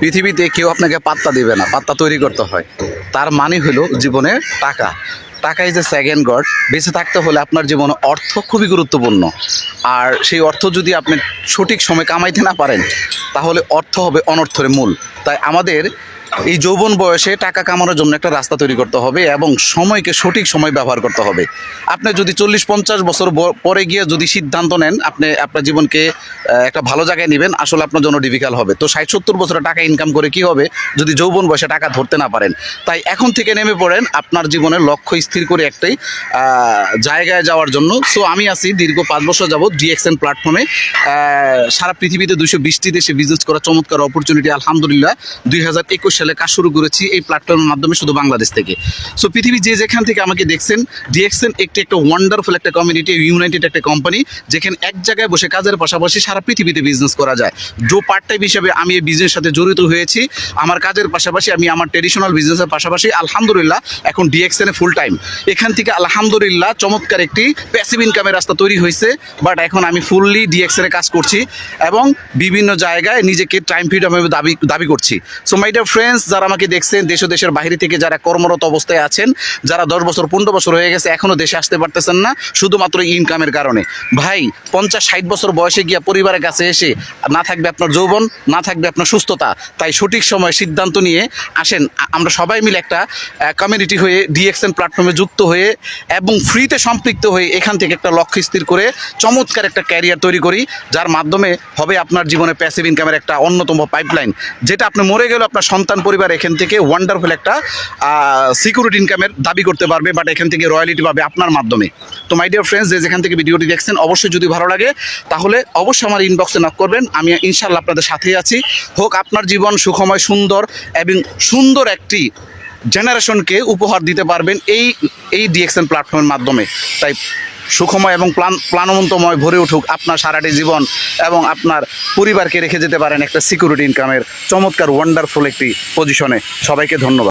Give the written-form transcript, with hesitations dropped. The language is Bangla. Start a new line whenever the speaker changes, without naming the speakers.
পৃথিবীতে কেউ আপনাকে পাত্তা দিবে না, পাত্তা তৈরি করতে হয়। তার মানে হলো জীবনে টাকা। টাকা ইজ এ সেকেন্ড গড। বেঁচে থাকতে হলে আপনার জীবনে অর্থ খুবই গুরুত্বপূর্ণ। আর সেই অর্থ যদি আপনি সঠিক সময় কামাইতে না পারেন, তাহলে অর্থ হবে অনর্থের মূল। তাই আমাদের এই যৌবন বয়সে টাকা কামানোর জন্য একটা রাস্তা তৈরি করতে হবে এবং সময়কে সঠিক সময় ব্যবহার করতে হবে। আপনি যদি 40-50 বছর পরে গিয়ে যদি সিদ্ধান্ত নেন আপনি আপনার জীবনকে একটা ভালো জায়গায় নেবেন, আসলে আপনার জন্য ডিফিকাল্ট হবে। তো 60-70 বছরে টাকা ইনকাম করে কি হবে যদি যৌবন বয়সে টাকা ধরতে না পারেন? তাই এখন থেকে নেমে পড়েন আপনার জীবনের লক্ষ্য স্থির করে একটাই জায়গায় যাওয়ার জন্য। সো আমি আছি দীর্ঘ 5 বছর যাবৎ ডিএক্সএন প্ল্যাটফর্মে। সারা পৃথিবীতে 220টি দেশে বিজনেস করার চমৎকার অপরচুনিটি আলহামদুলিল্লাহ 2021 সালে কাজ শুরু করেছি এই প্ল্যাটফর্মের মাধ্যমে শুধু বাংলাদেশ থেকে। সো পৃথিবী যে যেখান থেকে আমাকে দেখছেন, ডিএক্সএন একটা ওয়ান্ডারফুল একটা কমিউনিটি, ইউনাইটেড একটা কোম্পানি, যেখানে এক জায়গায় বসে কাজের পাশাপাশি সারা পৃথিবীতে বিজনেস করা যায়। জো পার্ট টাইম হিসেবে আমি এই বিজনেসের সাথে জড়িত হয়েছি। আমার কাজের পাশাপাশি আমি আমার ট্রেডিশনাল বিজনেসের পাশাপাশি আলহামদুলিল্লাহ এখন ডিএক্সএনে ফুল টাইম। এখান থেকে আলহামদুলিল্লাহ চমৎকার একটি প্যাসিভ ইনকামের রাস্তা তৈরি হয়েছে। বাট এখন আমি ফুললি ডিএক্সএনে কাজ করছি এবং বিভিন্ন জায়গায় নিজেকে টাইম ফ্রিডম দাবি করছি। সো মাই ডিয়ার ফ্রেন্ডস, যারা আমাকে দেখছেন দেশ ও দেশের বাইরে থেকে, যারা কর্মরত অবস্থায় আছেন, যারা 10 বছর 15 বছর হয়ে গেছে এখনও দেশে আসতে পারতেছেন না শুধুমাত্র ইনকামের কারণে, ভাই 50-60 বছর বয়সে গিয়া পরিবারের কাছে এসে না থাকবে আপনার যৌবন, না থাকবে আপনার সুস্থতা। তাই সঠিক সময় সিদ্ধান্ত নিয়ে আসেন, আমরা সবাই মিলে একটা কমিউনিটি হয়ে ডিএক্সএন প্ল্যাটফর্মে যুক্ত হয়ে এবং ফ্রিতে সম্পৃক্ত হয়ে এখান থেকে একটা লক্ষ্য স্থির করে চমৎকার একটা ক্যারিয়ার তৈরি করি, যার মাধ্যমে হবে আপনার জীবনে প্যাসিভ ইনকামের একটা অন্যতম পাইপলাইন, যেটা আপনি মরে গেলেও আপনার সন্তান পরিবার এখান থেকে ওয়ান্ডারফুল একটা সিকিউরিটি ইনকামের দাবি করতে পারবে, বাট এখান থেকে রয়্যালিটি পাবে আপনার মাধ্যমে। তো মাই ডিয়ার ফ্রেন্ডস, যেখান থেকে ভিডিওটি দেখছেন অবশ্যই যদি ভালো লাগে তাহলে অবশ্যই আমার ইনবক্সে নক করবেন। আমি ইনশাল্লাহ আপনাদের সাথেই আছি। হোক আপনার জীবন সুখময়, সুন্দর এবং সুন্দর একটি জেনারেশনকে উপহার দিতে পারবেন এই ডিএক্সএন প্ল্যাটফর্মের মাধ্যমে। তাই সুখময় এবং প্রাণবন্তময় ভরে উঠুক আপনার সারাটি জীবন এবং আপনার পরিবারকে রেখে যেতে পারেন একটা সিকিউরিটি ইনকামের চমৎকার ওয়ান্ডারফুল একটি পজিশনে। সবাইকে ধন্যবাদ।